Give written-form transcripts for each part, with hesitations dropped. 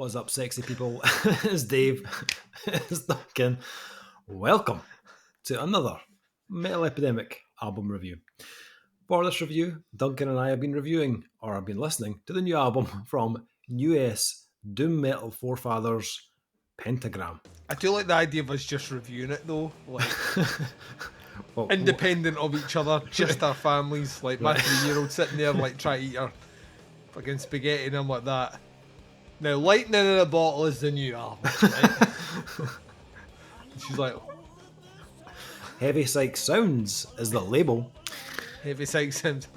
What's up, sexy people? It's Dave. It's Duncan. Welcome to another Metal Epidemic album review. For this review, Duncan and I have been reviewing, or have been listening to the new album from US doom metal forefathers, Pentagram. I do like the idea of us just reviewing it though, like Well, independent of each other, just our families. Like my 3-year-old sitting there, like trying to eat her fucking spaghetti, and I'm like that. Now, Lightning in a Bottle is the new album, right? She's like, Heavy Psych Sounds is the label, Heavy Psych Sounds.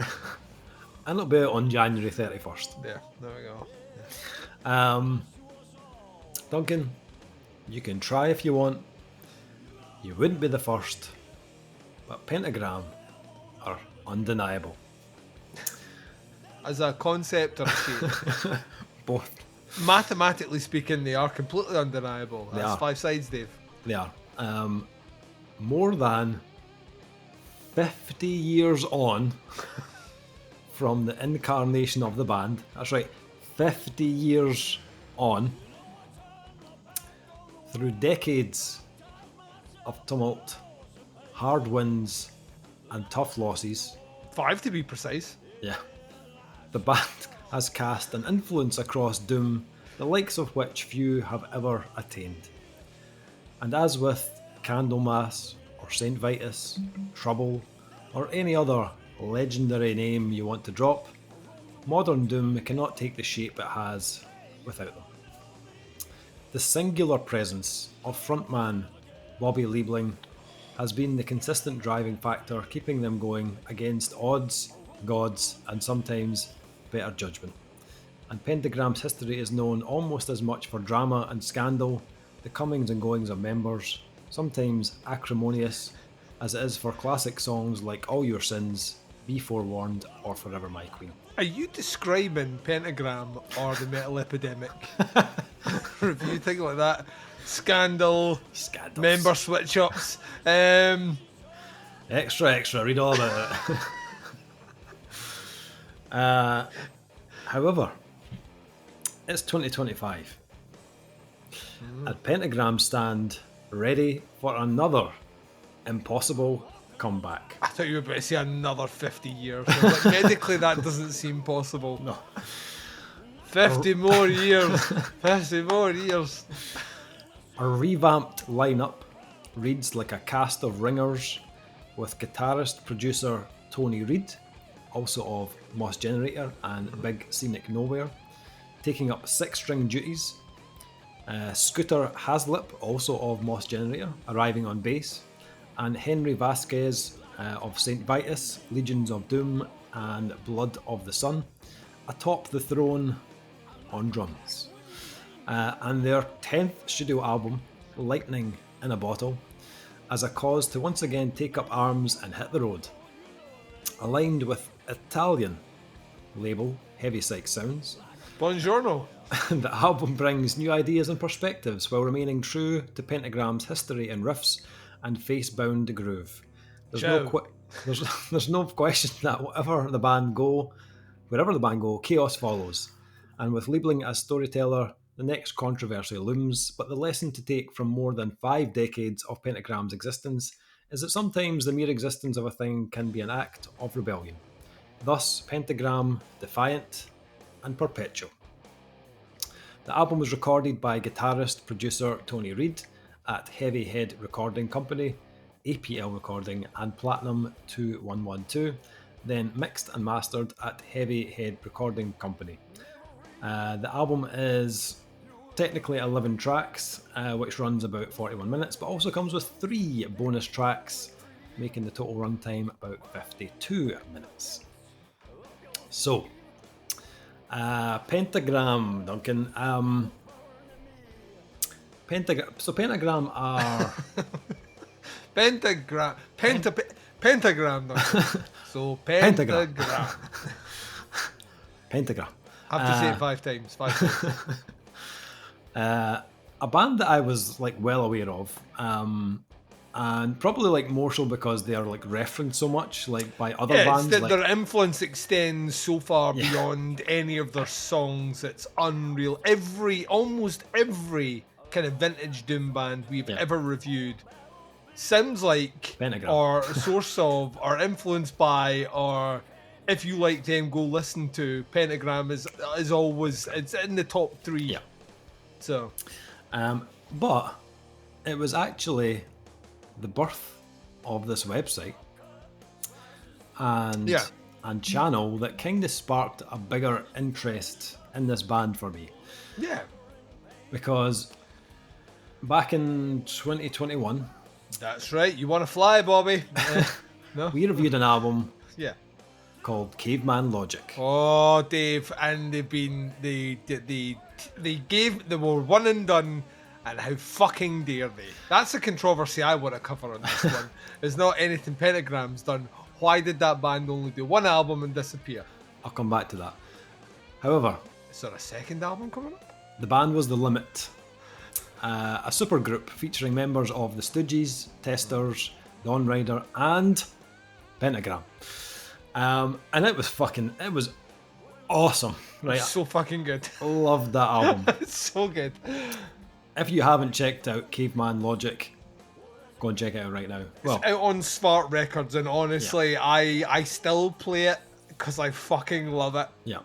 and it'll be out on January 31st. There we go. Duncan, you can try if you want. You wouldn't be the first, but Pentagram are undeniable. As a concept or a shape, Both. mathematically speaking, they are completely undeniable. They That's are. 5 sides, Dave. They are. More than 50 years on from the incarnation of the band. That's right, 50 years on. Through decades of tumult, hard wins, and tough losses. 5 to be precise. Yeah. The band has cast an influence across doom, the likes of which few have ever attained. And as with Candlemass, or Saint Vitus, Trouble, or any other legendary name you want to drop, modern doom cannot take the shape it has without them. The singular presence of frontman Bobby Liebling has been the consistent driving factor keeping them going against odds, gods, and sometimes better judgment. And Pentagram's history is known almost as much for drama and scandal, the comings and goings of members, sometimes acrimonious, as it is for classic songs like All Your Sins, Be Forewarned, or Forever My Queen. Are you describing Pentagram or the Metal Epidemic? Review, thing like that. Scandal, Scandals. member switch-ups. Extra, read all about it. However, it's 2025. And Pentagram stand ready for another impossible comeback. I thought you were about to say another 50 years. I was like, medically, that doesn't seem possible. No. 50 more years. 50 more years. A revamped lineup reads like a cast of ringers with guitarist producer Tony Reid, also of Moss Generator and Big Scenic Nowhere, taking up 6-string duties. Scooter Haslip, also of Moss Generator, arriving on bass, and Henry Vasquez of Saint Vitus, Legions of Doom, and Blood of the Sun, atop the throne on drums. And their 10th studio album, Lightning in a Bottle, as a cause to once again take up arms and hit the road. Aligned with Italian label Heavy Psych Sounds, Buongiorno. the album brings new ideas and perspectives while remaining true to Pentagram's history in riffs and face-bound groove. There's no question that wherever the band go, chaos follows. And with Liebling as storyteller, the next controversy looms, but the lesson to take from more than 5 decades of Pentagram's existence is that sometimes the mere existence of a thing can be an act of rebellion. Thus, Pentagram, defiant and perpetual. The album was recorded by guitarist producer Tony Reid at Heavy Head Recording Company, APL Recording, and Platinum 2112, then mixed and mastered at Heavy Head Recording Company. The album is technically 11 tracks, which runs about 41 minutes, but also comes with 3 bonus tracks, making the total runtime about 52 minutes. So, Pentagram, Duncan. Pentagram are... Pentagram. Pentagram. So, Pentagram. Pentagram. I have to say it 5 times. 5 times. A band that I was like well aware of, And probably like more so because they are like referenced so much like by other bands. That their influence extends so far beyond any of their songs. It's unreal. Almost every kind of vintage doom band we've ever reviewed sounds like Pentagram. or a source of or influenced by, or if you like them, go listen to. Pentagram is always, it's in the top 3. Yeah. So but it was actually the birth of this website and channel that kind of sparked a bigger interest in this band for me. Yeah. Because back in 2021... That's right, you want to fly, Bobby. No? We reviewed an album called Caveman Logic. Oh, Dave, and they were one and done. And how fucking dare they? That's a controversy I want to cover on this one. It's not anything Pentagram's done. Why did that band only do one album and disappear? I'll come back to that. However... Is there a second album coming up? The band was The Limit. A supergroup featuring members of the Stooges, Testers, Dawn Rider and Pentagram. And it was awesome. Right? It's so fucking good. Loved that album. It's so good. If you haven't checked out Caveman Logic, go and check it out right now. It's out on Smart Records, and honestly, I still play it because I fucking love it. Yeah.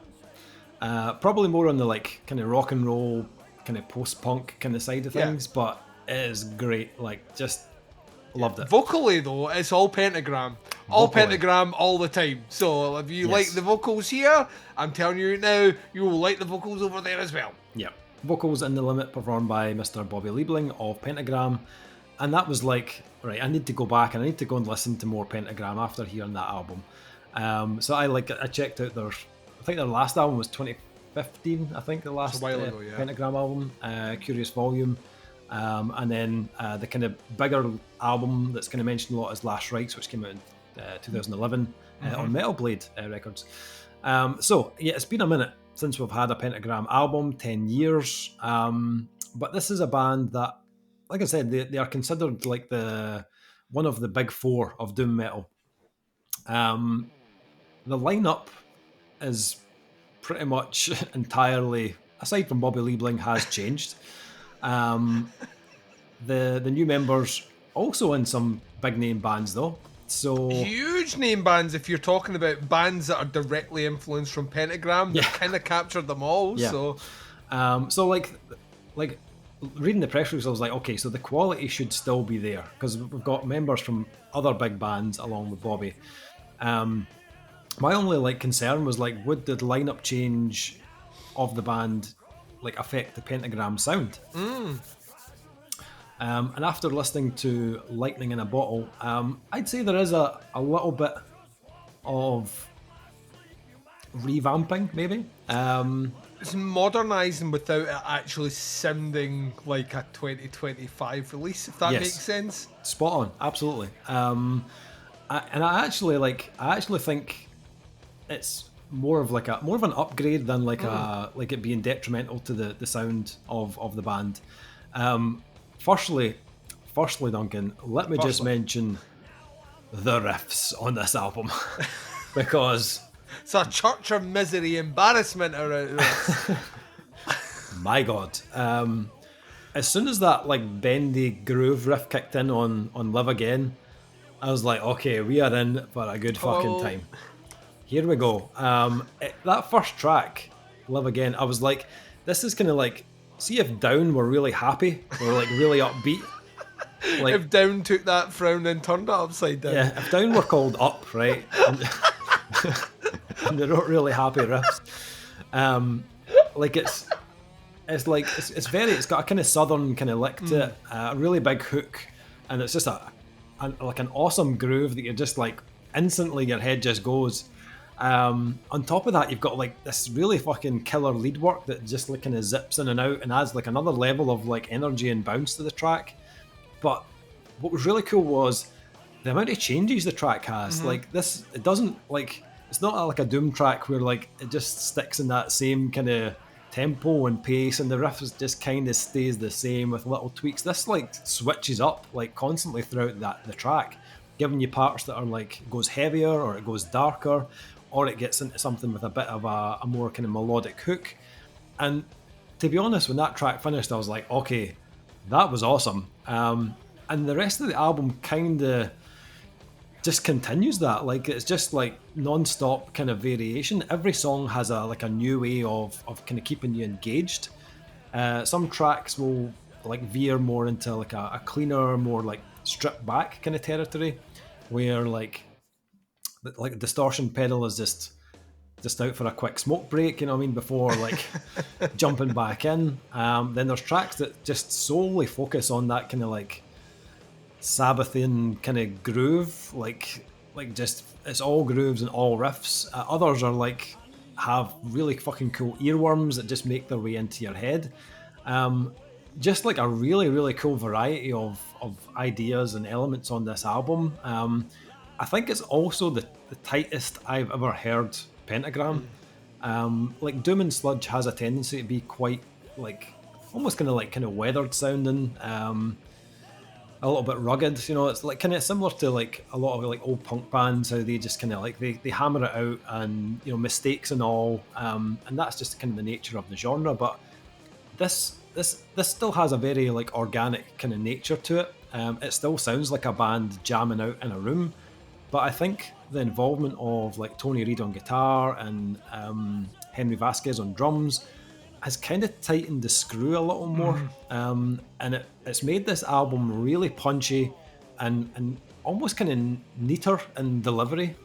Probably more on the like kind of rock and roll, kind of post-punk kind of side of things, but it is great. Like, just loved it. Vocally though, it's all Pentagram. All Pentagram all the time. So if you like the vocals here, I'm telling you now, you will like the vocals over there as well. Yeah. Vocals in The Limit performed by Mr. Bobby Liebling of Pentagram. And that was like, right, I need to go back and I need to go and listen to more Pentagram after hearing that album. So I checked out I think their last album was 2015, I think, the last Pentagram album, Curious Volume. And then the kind of bigger album that's kind of mentioned a lot is Last Rites, which came out in 2011 on Metal Blade Records. So, yeah, it's been a minute since we've had a Pentagram album, 10 years. But this is a band that, like I said, they are considered like one of the big 4 of doom metal. The lineup is pretty much entirely, aside from Bobby Liebling, has changed. The new members also in some big name bands though. So huge name bands. If you're talking about bands that are directly influenced from Pentagram, they kind of captured them all. Yeah. So, so like reading the press release, I was like, okay, so the quality should still be there because we've got members from other big bands along with Bobby. My only like concern was like, would the lineup change of the band like affect the Pentagram sound? And after listening to Lightning in a Bottle, I'd say there is a little bit of revamping, maybe. It's modernising without it actually sounding like a 2025 release, if that makes sense. Spot on, absolutely. I actually think it's more of an upgrade than like it being detrimental to the sound of the band. Firstly, Duncan, let me just mention the riffs on this album because it's a church of misery, embarrassment around this. My God, as soon as that like bendy groove riff kicked in on Live Again, I was like, okay, we are in for a good fucking time. Here we go. That first track, Live Again, I was like, this is kind of like, see if Down were really happy or like really upbeat. Like, if Down took that frown and turned it upside down. Yeah, if Down were called Up, right? And they wrote really happy riffs. Like it's got a kind of southern kind of lick to it, a really big hook, and it's just an awesome groove that you're just like instantly your head just goes. On top of that, you've got like this really fucking killer lead work that just like kind of zips in and out and adds like another level of like energy and bounce to the track. But what was really cool was the amount of changes the track has. Like this, it doesn't like, it's not like a doom track where like it just sticks in that same kind of tempo and pace, and the riffs just kind of stays the same with little tweaks. This like switches up like constantly throughout the track, giving you parts that are like goes heavier or it goes darker, or it gets into something with a bit of a more kind of melodic hook. And to be honest, when that track finished, I was like, okay, that was awesome. And the rest of the album kind of just continues that. Like, it's just like non-stop kind of variation. Every song has a new way of kind of keeping you engaged. Some tracks will like veer more into like a cleaner, more like stripped back kind of territory, where like a distortion pedal is just out for a quick smoke break, you know what I mean, before like jumping back in. Then there's tracks that just solely focus on that kind of like Sabbathian kind of groove, like just it's all grooves and all riffs. Others are like have really fucking cool earworms that just make their way into your head. Just like a really, really cool variety of ideas and elements on this album. I think it's also the tightest I've ever heard Pentagram. Like Doom and Sludge has a tendency to be quite like almost kind of weathered sounding, a little bit rugged, you know. It's like kind of similar to like a lot of like old punk bands, how they just kind of like they hammer it out, and you know, mistakes and all, and that's just kind of the nature of the genre. But this still has a very like organic kind of nature to it. It still sounds like a band jamming out in a room, but I think the involvement of like Tony Reid on guitar and Henry Vasquez on drums has kind of tightened the screw a little more, and it's made this album really punchy and almost kind of neater in delivery.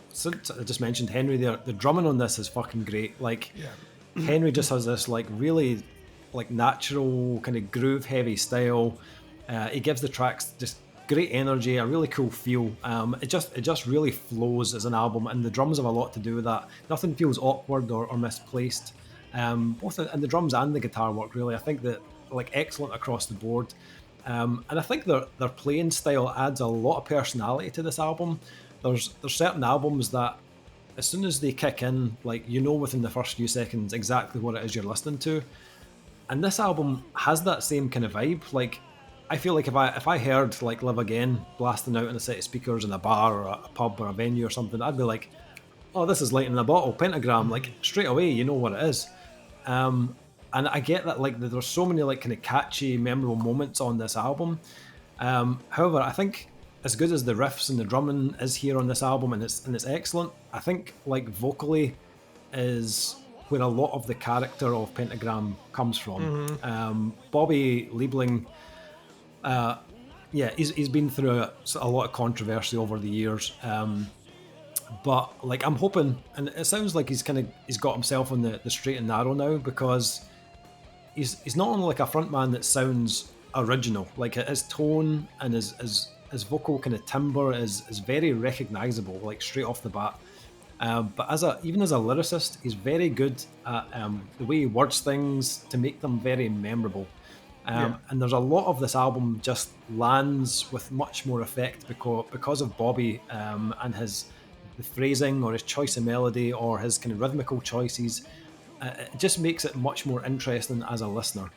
Since I just mentioned Henry there, the drumming on this is fucking great. Like, Henry just has this like really like natural kind of groove heavy style. He gives the tracks just great energy, a really cool feel. It just really flows as an album, and the drums have a lot to do with that. Nothing feels awkward or misplaced. Both and the drums and the guitar work really. I think that like excellent across the board. And I think their playing style adds a lot of personality to this album. There's certain albums that as soon as they kick in, like you know within the first few seconds exactly what it is you're listening to. And this album has that same kind of vibe. Like, I feel like if I heard like Live Again blasting out in a set of speakers in a bar or a pub or a venue or something, I'd be like, oh, this is Lightning in a Bottle, Pentagram, like straight away, you know what it is. And I get that like there's so many like kind of catchy, memorable moments on this album. However, I think as good as the riffs and the drumming is here on this album, and it's excellent, I think like vocally is where a lot of the character of Pentagram comes from. Bobby Liebling, he's been through a lot of controversy over the years, but like I'm hoping, and it sounds like he's got himself on the straight and narrow now, because he's not only like a frontman that sounds original, like his tone and his vocal kind of timbre is very recognizable, like straight off the bat. But even as a lyricist, he's very good at the way he words things to make them very memorable. And there's a lot of this album just lands with much more effect because of Bobby and the phrasing or his choice of melody or his kind of rhythmical choices. It just makes it much more interesting as a listener.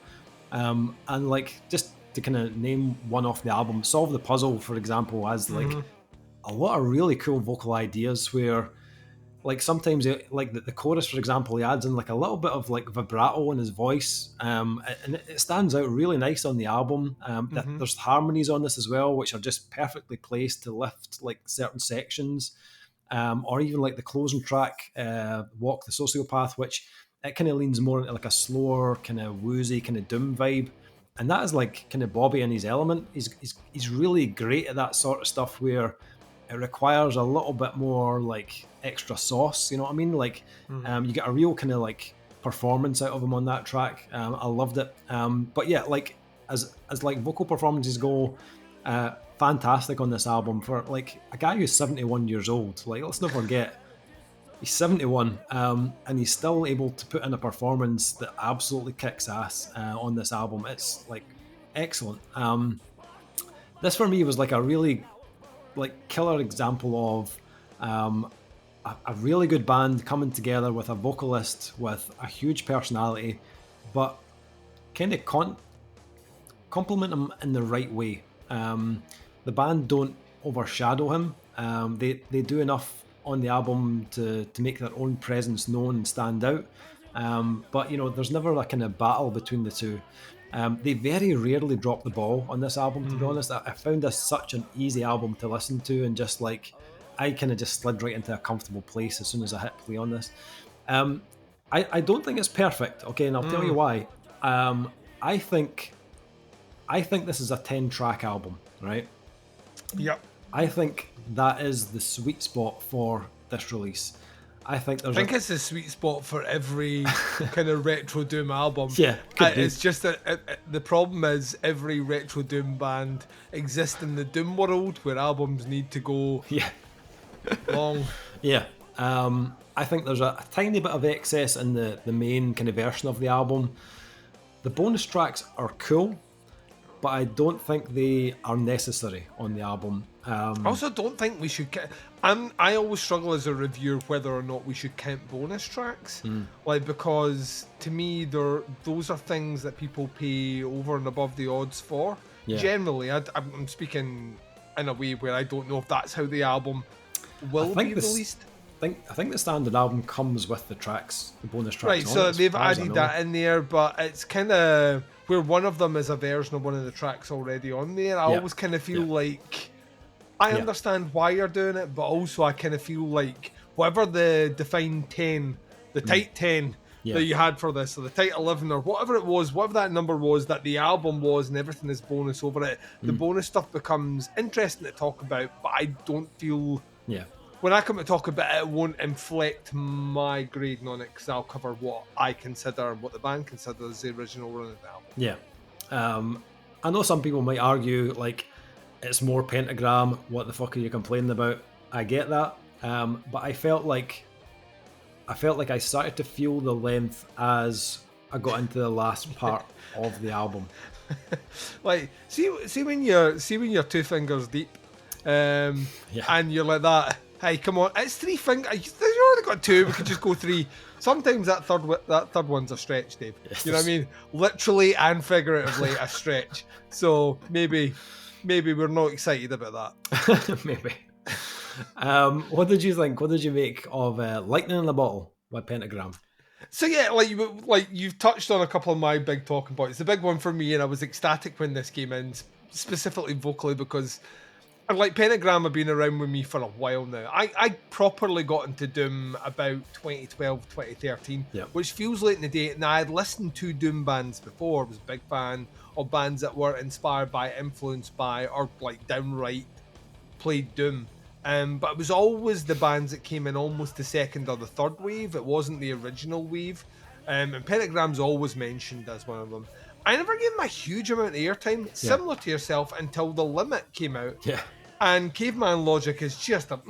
And like, just to kind of name one off the album, Solve the Puzzle, for example, has like a lot of really cool vocal ideas where like sometimes like the chorus, for example, he adds in like a little bit of like vibrato in his voice, and it stands out really nice on the album. There's harmonies on this as well, which are just perfectly placed to lift like certain sections, or even like the closing track, Walk the Sociopath, which it kind of leans more into like a slower kind of woozy kind of doom vibe. And that is like kind of Bobby in his element. He's really great at that sort of stuff where it requires a little bit more like extra sauce, you know what I mean? Like, you get a real kind of like performance out of him on that track. I loved it. But yeah, like as like vocal performances go, fantastic on this album for like a guy who's 71 years old. Like, let's not forget, he's 71, and he's still able to put in a performance that absolutely kicks ass on this album. It's like excellent. This for me was like a really like killer example of a really good band coming together with a vocalist with a huge personality, but kind of compliment him in the right way. The band don't overshadow him. They do enough on the album to make their own presence known and stand out. But there's never a kind of battle between the two. They very rarely drop the ball on this album, to be honest. I found this such an easy album to listen to, and just like I kind of just slid right into a comfortable place as soon as I hit play on this. I don't think it's perfect, okay, and I'll tell you why. I think this is a 10-track album, right? Yep. I think that is the sweet spot for this release. I think it's the sweet spot for every kind of retro doom album. Yeah, it's just that the problem is every retro doom band exists in the doom world where albums need to go long. Yeah. I think there's a tiny bit of excess in the main kind of version of the album. The bonus tracks are cool, but I don't think they are necessary on the album. I also don't think we should. I always struggle as a reviewer whether or not we should count bonus tracks, because to me, those are things that people pay over and above the odds for. Yeah. Generally, I'm speaking in a way where I don't know if that's how the album will be released. I think the standard album comes with the tracks, the bonus tracks. Right, so they've added that in there, but it's kind of where one of them is a version of one of the tracks already on there. I always kind of feel like I understand why you're doing it, but also I kind of feel like whatever the defined 10, the tight 10 that you had for this, or the tight 11, or whatever it was, whatever that number was that the album was, and everything is bonus over it, the bonus stuff becomes interesting to talk about, but I don't feel... When I come to talk about it, it won't inflect my grading on it, because I'll cover what I consider and what the band considers the original run of the album. Yeah. I know some people might argue, like, it's more Pentagram, what the fuck are you complaining about? I get that. But I felt like I started to feel the length as I got into the last part of the album. Like, see when you're 2 fingers deep, and you're like that. Hey, come on! It's 3 fingers. You already got 2. We could just go 3. Sometimes that third one's a stretch, Dave. You know what I mean? Literally and figuratively a stretch. So maybe we're not excited about that. Maybe. What did you think? What did you make of Lightning in a Bottle by Pentagram? So yeah, like you've touched on a couple of my big talking points. The big one for me, and I was ecstatic when this came in, specifically vocally, because like Pentagram have been around with me for a while now. I properly got into Doom about 2012, 2013, which feels late in the day. Now, I had listened to Doom bands before. I was a big fan of bands that were inspired by, influenced by, or like downright played Doom. But it was always the bands that came in almost the second or the third wave. It wasn't the original wave. And Pentagram's always mentioned as one of them. I never gave them a huge amount of airtime, similar to yourself, until The Limit came out. Yeah. And Caveman Logic is just a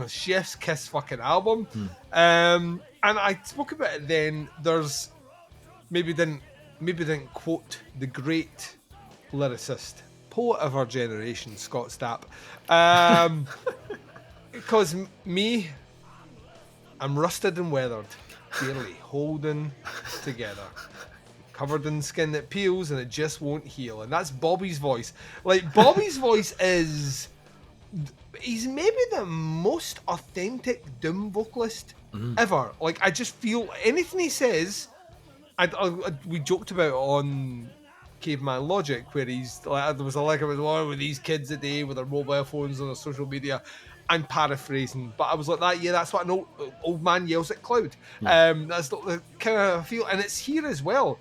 chef's kiss fucking album. And I spoke about it then. There's maybe didn't quote the great lyricist, poet of our generation, Scott Stapp. Because I'm rusted and weathered, barely holding together. Covered in skin that peels and it just won't heal. And that's Bobby's voice. Like, Bobby's voice is... He's maybe the most authentic Doom vocalist ever. Like, I just feel anything he says... we joked about it on Caveman Logic, where he's like, there was a like of with these kids today with their mobile phones and their social media. I'm paraphrasing, but I was like that. Yeah, that's what an old man yells at cloud. That's the kind of feel, and it's here as well.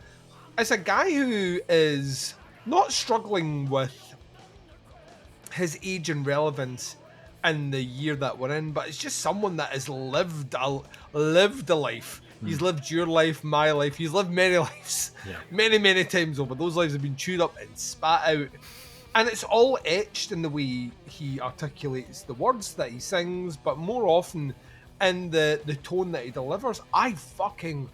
It's a guy who is not struggling with his age and relevance in the year that we're in, but it's just someone that has lived a life. He's lived your life, my life. He's lived many lives, many times over. Those lives have been chewed up and spat out. And it's all etched in the way he articulates the words that he sings, but more often in the tone that he delivers. I fucking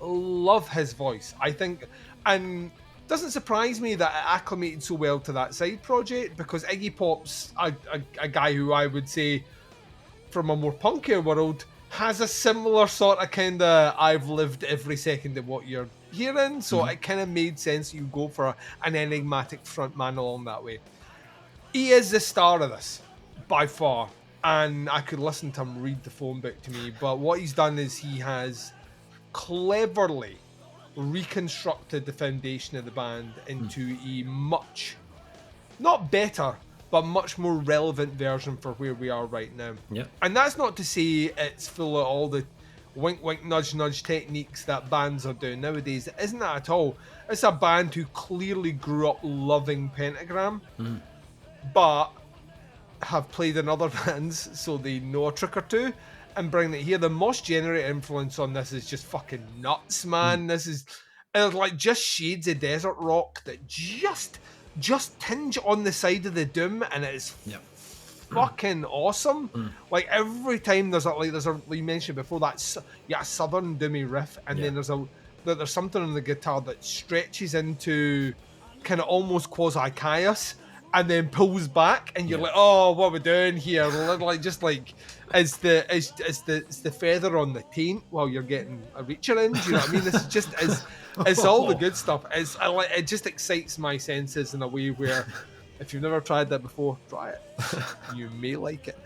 love his voice. I think, and doesn't surprise me that it acclimated so well to that side project, because Iggy Pop's a guy who I would say from a more punkier world has a similar sort of kind of I've lived every second of what you're hearing, so it kind of made sense you go for an enigmatic frontman along that way. He is the star of this, by far, and I could listen to him read the phone book to me, but what he's done is he has cleverly reconstructed the foundation of the band into a much, not better, but much more relevant version for where we are right now. Yeah. And that's not to say it's full of all the wink, wink, nudge, nudge techniques that bands are doing nowadays. It isn't that at all. It's a band who clearly grew up loving Pentagram, but have played in other bands, so they know a trick or two, and bring it here. The Moss Generator influence on this is just fucking nuts, man. This is like just shades of desert rock that just tinge on the side of the doom, and it is fucking awesome. Like every time there's a you mentioned before that southern doomy riff, and then there's something on the guitar that stretches into kind of almost quasi chaos and then pulls back, and you're like, oh, what are we doing here? Like just like it's the feather on the taint while you're getting a reacher in. Do you know what I mean? This is just it's all the good stuff. It just excites my senses in a way where if you've never tried that before, try it. You may like it.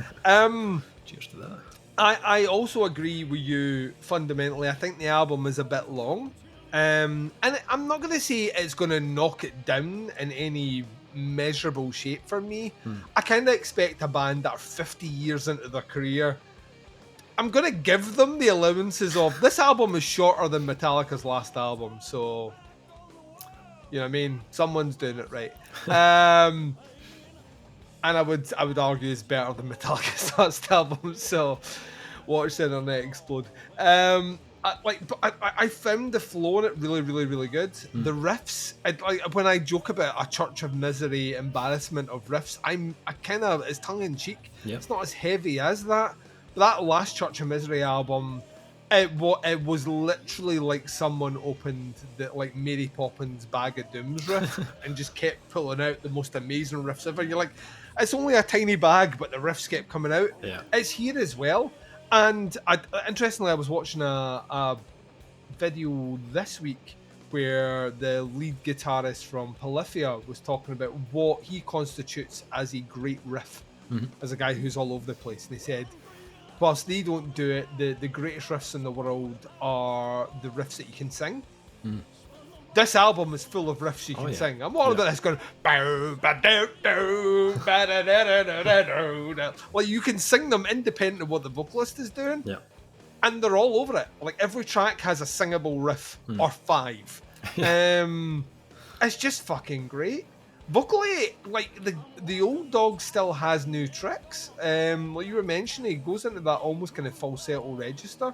Cheers to that. I also agree with you fundamentally. I think the album is a bit long. And I'm not going to say it's going to knock it down in any measurable shape for me. I kind of expect a band that are 50 years into their career. I'm going to give them the allowances of this album is shorter than Metallica's last album, so you know what I mean? Someone's doing it right. And I would argue it's better than Metallica's last album, so watch the internet explode. I found the flow in it really, really, really good. The riffs, when I joke about a Church of Misery embarrassment of riffs, it's tongue in cheek. Yep. It's not as heavy as that. That last Church of Misery album, it was literally like someone opened the like Mary Poppins Bag of Dooms riff and just kept pulling out the most amazing riffs ever. You're like, it's only a tiny bag, but the riffs kept coming out. Yeah. It's here as well. And interestingly, I was watching a video this week where the lead guitarist from Polyphia was talking about what he constitutes as a great riff, as a guy who's all over the place. And he said, whilst they don't do it, the greatest riffs in the world are the riffs that you can sing. This album is full of riffs you can sing. I'm all about this going, well, you can sing them independent of what the vocalist is doing. Yeah. And they're all over it. Like every track has a singable riff or five. It's just fucking great. Vocally, like the old dog still has new tricks. Like you were mentioning, he goes into that almost kind of falsetto register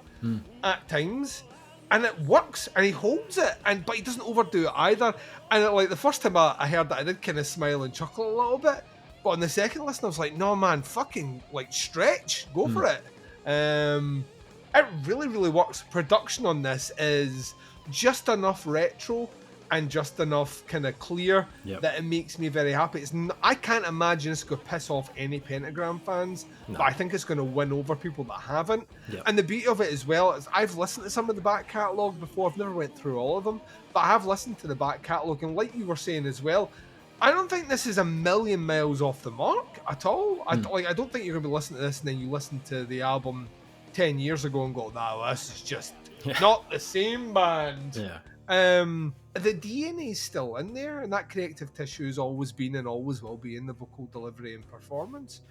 at times. And it works, and he holds it, but he doesn't overdo it either. And like the first time I heard that, I did kind of smile and chuckle a little bit. But on the second listen, I was like, no man, fucking like stretch, go for it. It really, really works. Production on this is just enough retro and just enough kind of clear that it makes me very happy. I can't imagine it's going to piss off any Pentagram fans, but I think it's going to win over people that haven't. And the beauty of it as well is I've listened to some of the back catalogue before. I've never went through all of them, but I have listened to the back catalogue, and like you were saying as well, I don't think this is a million miles off the mark at all. I don't think you're going to be listening to this and then you listen to the album 10 years ago and go, nah, this is just not the same band. The DNA is still in there, and that connective tissue has always been and always will be in the vocal delivery and performance.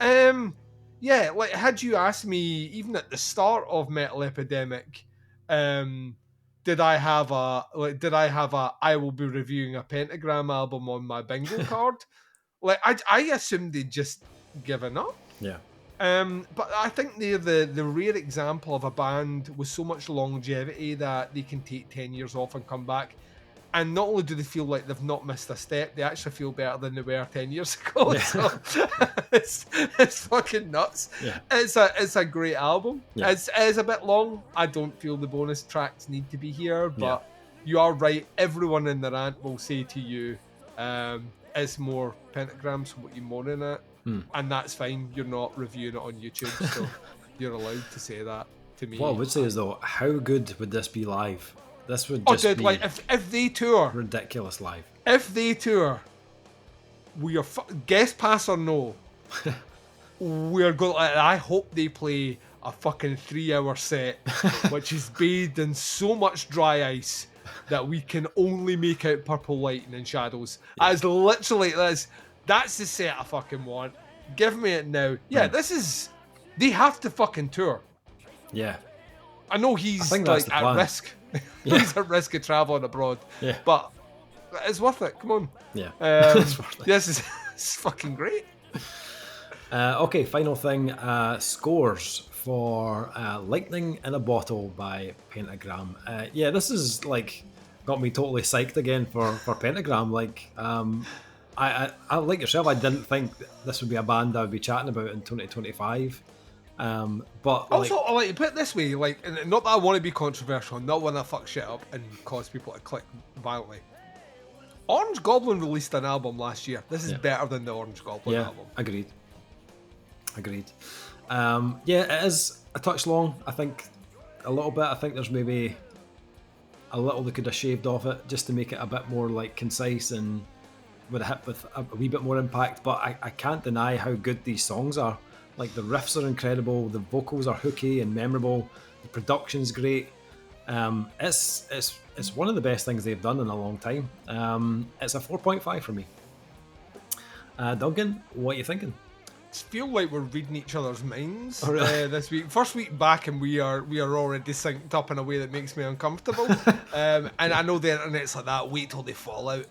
Like had you asked me even at the start of Metal Epidemic, did I have a I will be reviewing a Pentagram album on my bingo card? Like I assumed they'd just given up. Yeah. But I think they're the rare example of a band with so much longevity that they can take 10 years off and come back. And not only do they feel like they've not missed a step, they actually feel better than they were 10 years ago. Yeah. So it's fucking nuts. Yeah. It's a great album. Yeah. It's a bit long. I don't feel the bonus tracks need to be here, but you are right. Everyone in the rant will say to you, it's more Pentagram, so what you moaning at? and that's fine. You're not reviewing it on YouTube, so you're allowed to say that to me. What I would say is, though, how good would this be live? This would just be like if they tour, ridiculous live. If they tour, we are guest pass or no. We're going. I hope they play a fucking 3-hour set, which is bathed in so much dry ice that we can only make out purple lighting and shadows. As literally this. That's the set I fucking want. Give me it now. Yeah, this is. They have to fucking tour. Yeah. I know he's like at risk. He's at risk of traveling abroad. Yeah. But it's worth it. Come on. Yeah. It's worth it. This is fucking great. Okay, final thing. Scores for Lightning in a Bottle by Pentagram. Yeah, this is like got me totally psyched again for Pentagram. Like, I like yourself, I didn't think this would be a band I would be chatting about in 2025. But also, I like to put it this way, like, and not that I want to be controversial, not want to fuck shit up and cause people to click violently. Orange Goblin released an album last year. This is better than the Orange Goblin album. Agreed. Yeah, it is a touch long. I think a little bit. I think there's maybe a little they could have shaved off it just to make it a bit more like concise and with a wee bit more impact. But I can't deny how good these songs are. Like, the riffs are incredible, the vocals are hooky and memorable, the production's great. It's one of the best things they've done in a long time. It's a 4.5 for me. Duncan, what are you thinking? I feel like we're reading each other's minds really? This week. First week back, and we are already synced up in a way that makes me uncomfortable. And I know the internet's like that. Wait till they fall out.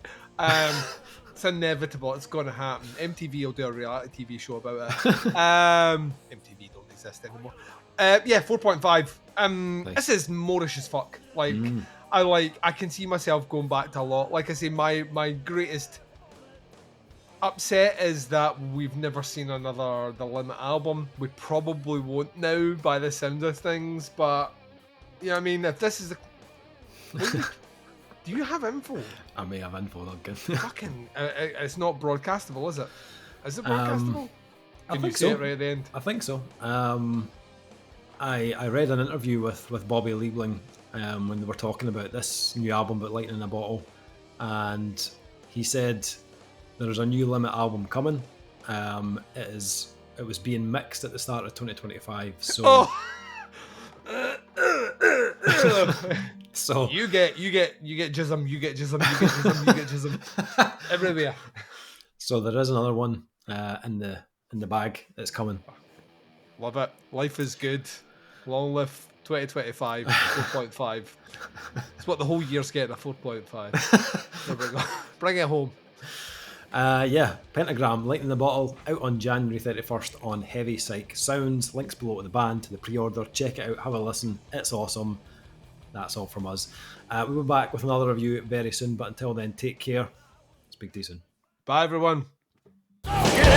It's inevitable. It's going to happen. MTV will do a reality TV show about it. MTV don't exist anymore. 4.5. Nice. This is Moorish as fuck. Like, I can see myself going back to a lot. Like I say, my greatest upset is that we've never seen another The Limit album. We probably won't now by the sound of things, but you know what I mean? If this is do you have info? I may have info, Duncan. Fucking, it's not broadcastable, is it? Is it broadcastable? Can you say it right at the end? I think so. I read an interview with Bobby Liebling when they were talking about this new album, about Lightning in a Bottle, and he said there's a new Limit album coming. It was being mixed at the start of 2025. So. So you get jism, you get jism everywhere. So there is another one in the bag that's coming. Love it. Life is good. Long live 2025. 4.5. It's what the whole year's getting, a 4.5. There we go. Bring it home. Pentagram, Lightning in the Bottle, out on January 31st on Heavy Psych Sounds. Links below to the band, to the pre-order. Check it out, have a listen. It's awesome. That's all from us. We'll be back with another review very soon, but until then, take care. Speak to you soon. Bye, everyone. Get